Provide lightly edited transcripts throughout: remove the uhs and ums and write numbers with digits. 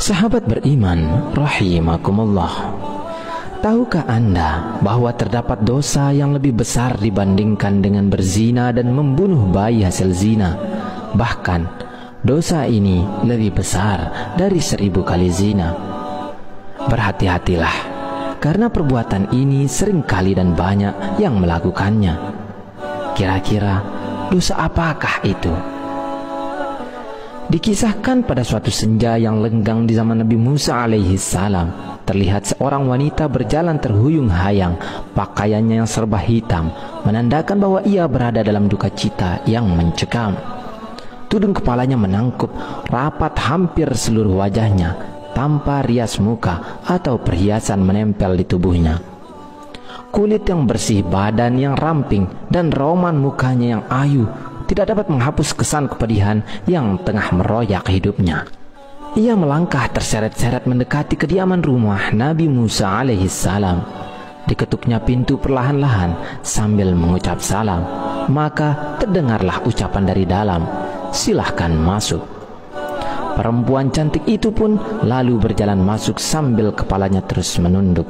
Sahabat beriman, rahimakumullah. Tahukah Anda bahwa terdapat dosa yang lebih besar dibandingkan dengan berzina dan membunuh bayi hasil zina? Bahkan, dosa ini lebih besar dari 1000 kali zina. Berhati-hatilah, karena perbuatan ini seringkali dan banyak yang melakukannya. Kira-kira dosa apakah itu? Dikisahkan pada suatu senja yang lenggang di zaman Nabi Musa alaihi salam, terlihat seorang wanita berjalan terhuyung-hayang, pakaiannya yang serba hitam, menandakan bahwa ia berada dalam duka cita yang mencekam. Tudung kepalanya menangkup rapat hampir seluruh wajahnya, tanpa rias muka atau perhiasan menempel di tubuhnya. Kulit yang bersih, badan yang ramping, dan roman mukanya yang ayu tidak dapat menghapus kesan kepedihan yang tengah meroyak hidupnya. Ia melangkah terseret-seret mendekati kediaman rumah Nabi Musa alaihi salam. Diketuknya pintu perlahan-lahan sambil mengucap salam. Maka terdengarlah ucapan dari dalam, "Silahkan masuk." Perempuan cantik itu pun lalu berjalan masuk sambil kepalanya terus menunduk.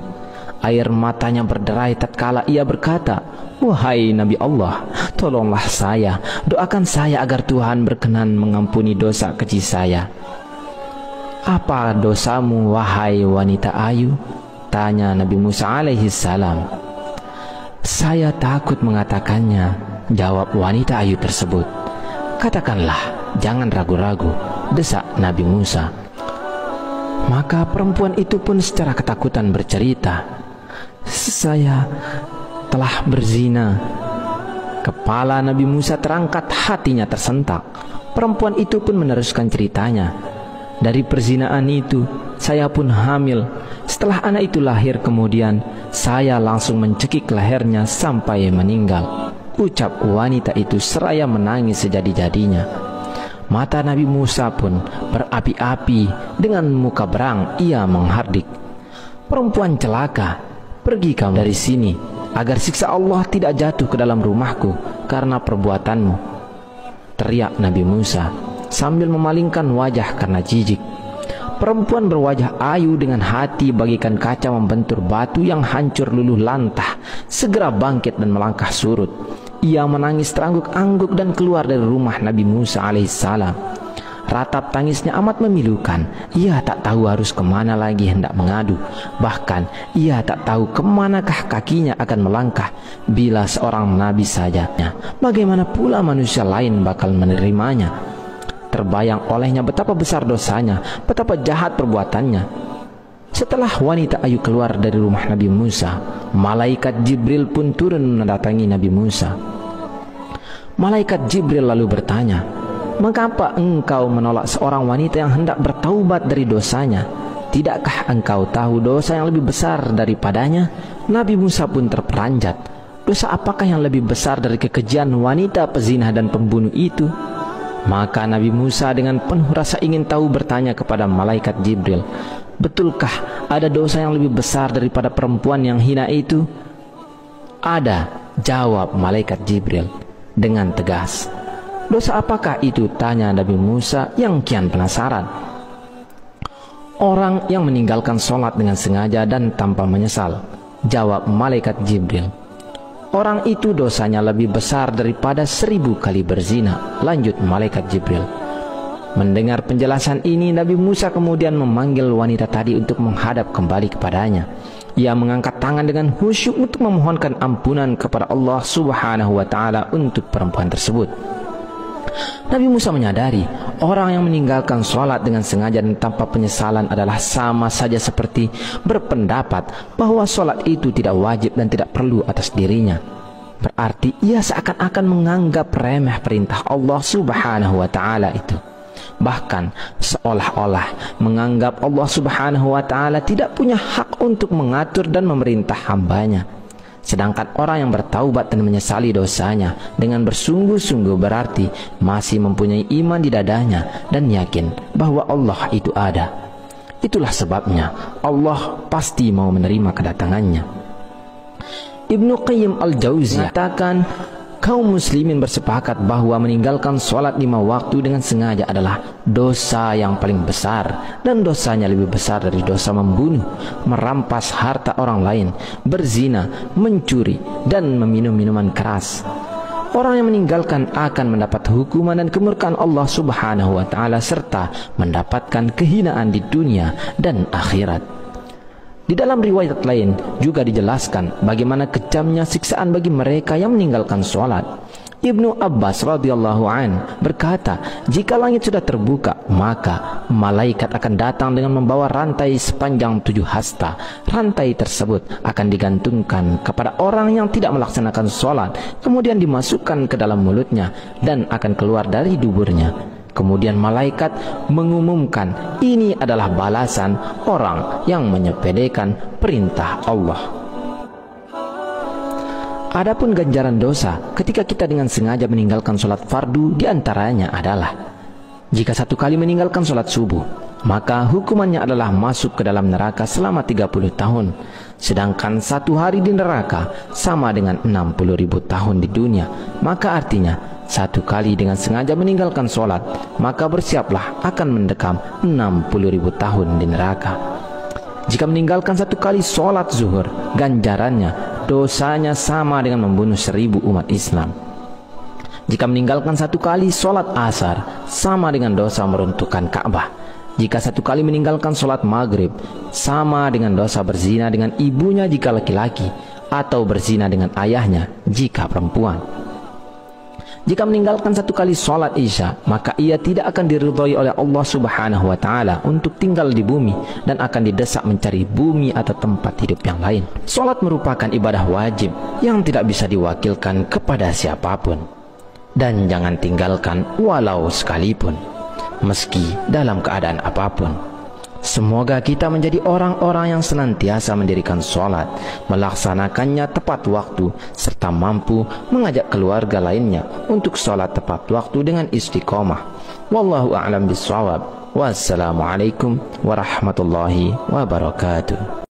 Air matanya berderai tatkala ia berkata, "Wahai Nabi Allah, tolonglah saya, doakan saya agar Tuhan berkenan mengampuni dosa keji saya." "Apa dosamu, wahai wanita ayu?" tanya Nabi Musa alaihi salam. "Saya takut mengatakannya," jawab wanita ayu tersebut. "Katakanlah, jangan ragu-ragu," desak Nabi Musa. Maka perempuan itu pun secara ketakutan bercerita, "Saya telah berzina." Kepala Nabi Musa terangkat, hatinya tersentak. Perempuan itu pun meneruskan ceritanya, "Dari perzinaan itu saya pun hamil. Setelah anak itu lahir kemudian saya langsung mencekik lehernya sampai meninggal," ucap wanita itu seraya menangis sejadi-jadinya. Mata Nabi Musa pun berapi-api, dengan muka berang ia menghardik, "Perempuan celaka, pergi kamu dari sini, agar siksa Allah tidak jatuh ke dalam rumahku karena perbuatanmu," teriak Nabi Musa sambil memalingkan wajah karena jijik. Perempuan berwajah ayu dengan hati bagaikan kaca membentur batu yang hancur luluh lantah, segera bangkit dan melangkah surut. Ia menangis terangguk-angguk dan keluar dari rumah Nabi Musa alaihissalam. Ratap tangisnya amat memilukan. Ia tak tahu harus kemana lagi hendak mengadu. Bahkan ia tak tahu kemanakah kakinya akan melangkah bila seorang nabi saja. Bagaimana pula manusia lain bakal menerimanya? Terbayang olehnya betapa besar dosanya, betapa jahat perbuatannya. Setelah wanita ayu keluar dari rumah Nabi Musa, malaikat Jibril pun turun mendatangi Nabi Musa. Malaikat Jibril lalu bertanya, "Mengapa engkau menolak seorang wanita yang hendak bertaubat dari dosanya? Tidakkah engkau tahu dosa yang lebih besar daripadanya?" Nabi Musa pun terperanjat. Dosa apakah yang lebih besar dari kekejian wanita pezina dan pembunuh itu? Maka Nabi Musa dengan penuh rasa ingin tahu bertanya kepada malaikat Jibril, "Betulkah ada dosa yang lebih besar daripada perempuan yang hina itu?" "Ada," jawab malaikat Jibril dengan tegas. "Dosa apakah itu?" tanya Nabi Musa yang kian penasaran. "Orang yang meninggalkan sholat dengan sengaja dan tanpa menyesal," jawab malaikat Jibril. "Orang itu dosanya lebih besar daripada 1000 kali berzina," lanjut malaikat Jibril. Mendengar penjelasan ini, Nabi Musa kemudian memanggil wanita tadi untuk menghadap kembali kepadanya. Ia mengangkat tangan dengan khusyuk untuk memohonkan ampunan kepada Allah Subhanahu wa Ta'ala untuk perempuan tersebut. Nabi Musa menyadari orang yang meninggalkan sholat dengan sengaja dan tanpa penyesalan adalah sama saja seperti berpendapat bahwa sholat itu tidak wajib dan tidak perlu atas dirinya. Berarti ia seakan-akan menganggap remeh perintah Allah Subhanahu wa Ta'ala itu. Bahkan seolah-olah menganggap Allah Subhanahu wa Ta'ala tidak punya hak untuk mengatur dan memerintah hambanya. Sedangkan orang yang bertaubat dan menyesali dosanya dengan bersungguh-sungguh berarti masih mempunyai iman di dadanya dan yakin bahwa Allah itu ada. Itulah sebabnya Allah pasti mau menerima kedatangannya. Ibnu Qayyim al-Jauziyah mengatakan, Kaum muslimin bersepakat bahwa meninggalkan sholat 5 waktu dengan sengaja adalah dosa yang paling besar, dan dosanya lebih besar dari dosa membunuh, merampas harta orang lain, berzina, mencuri, dan meminum minuman keras. Orang yang meninggalkan akan mendapat hukuman dan kemurkaan Allah Subhanahu wa Ta'ala, serta mendapatkan kehinaan di dunia dan akhirat. Di dalam riwayat lain juga dijelaskan bagaimana kejamnya siksaan bagi mereka yang meninggalkan sholat. Ibnu Abbas radhiyallahu an berkata, jika langit sudah terbuka, maka malaikat akan datang dengan membawa rantai sepanjang 7 hasta. Rantai tersebut akan digantungkan kepada orang yang tidak melaksanakan sholat, kemudian dimasukkan ke dalam mulutnya dan akan keluar dari duburnya. Kemudian malaikat mengumumkan, ini adalah balasan orang yang menyepelekan perintah Allah. Adapun ganjaran dosa ketika kita dengan sengaja meninggalkan sholat fardu diantaranya adalah, jika 1 kali meninggalkan sholat subuh, maka hukumannya adalah masuk ke dalam neraka selama 30 tahun. Sedangkan 1 hari di neraka sama dengan 60.000 tahun di dunia. Maka artinya 1 kali dengan sengaja meninggalkan sholat, maka bersiaplah akan mendekam 60.000 tahun di neraka. Jika meninggalkan 1 kali sholat zuhur, ganjarannya, dosanya sama dengan membunuh 1000 umat Islam. Jika meninggalkan 1 kali sholat asar, sama dengan dosa meruntuhkan Ka'bah. Jika 1 kali meninggalkan sholat maghrib, sama dengan dosa berzina dengan ibunya jika laki-laki, atau berzina dengan ayahnya jika perempuan. Jika meninggalkan 1 kali sholat isya, maka ia tidak akan diridhai oleh Allah Subhanahu wa Ta'ala untuk tinggal di bumi, dan akan didesak mencari bumi atau tempat hidup yang lain. Sholat merupakan ibadah wajib yang tidak bisa diwakilkan kepada siapapun, dan jangan tinggalkan walau sekalipun, meski dalam keadaan apapun. Semoga kita menjadi orang-orang yang senantiasa mendirikan sholat, melaksanakannya tepat waktu, serta mampu mengajak keluarga lainnya untuk sholat tepat waktu dengan istiqomah. Wallahu a'lam bishawab. Wassalamualaikum warahmatullahi wabarakatuh.